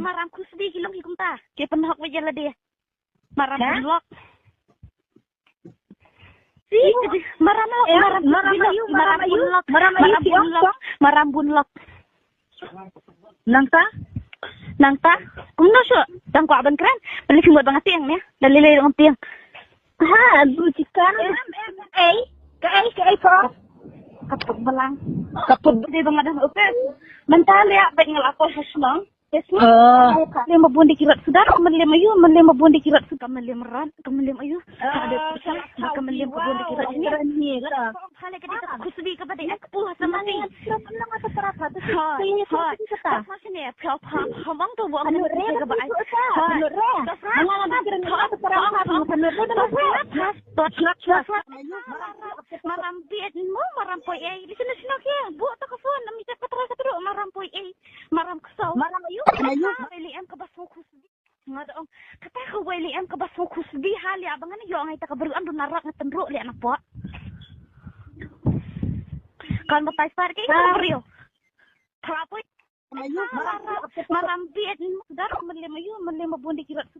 maram kusbi kilong hikum ta. Kaya penahok wajah lah dia. Maram bunlok. Si, maram bunlok. Nang ta? Kumno siya. Tang ko aban kran. Balik mo bang tiang niya. Dalilay ang tiang. Ha, bujikan. Ka po. Kapag balang. Kapag di ba nga daw upes. Mentali apa yang ako sa senang. Yes, lima bundi kirat sudah, kemelim ayu, melim bundi kirat sudah, kemelim ran, kemelim ayu. Ada pusat, kemelim bundi kirat ini. Hal yang kita kusbi kepada aku sama ni. Pernah masa terapa tu? Ini kita. Macam ni, hamang tu buat menurut ke baik. Menurut. Mengalah macam ni masa terapa. Maram biadmu, maram poi di sini ke. Buat tak kafan, kami cakap terus terus maram poi maram kesau. Maram ayu. William ke basmu kusbi. Ngadong kata ko William ke basmu kusbi hali abangan yo ang ita kabaruan do narak nga tendro li anak po. Kan matay par kay kabaryo. Trapoy. Marambi at dar malim ayu malim bundi kirat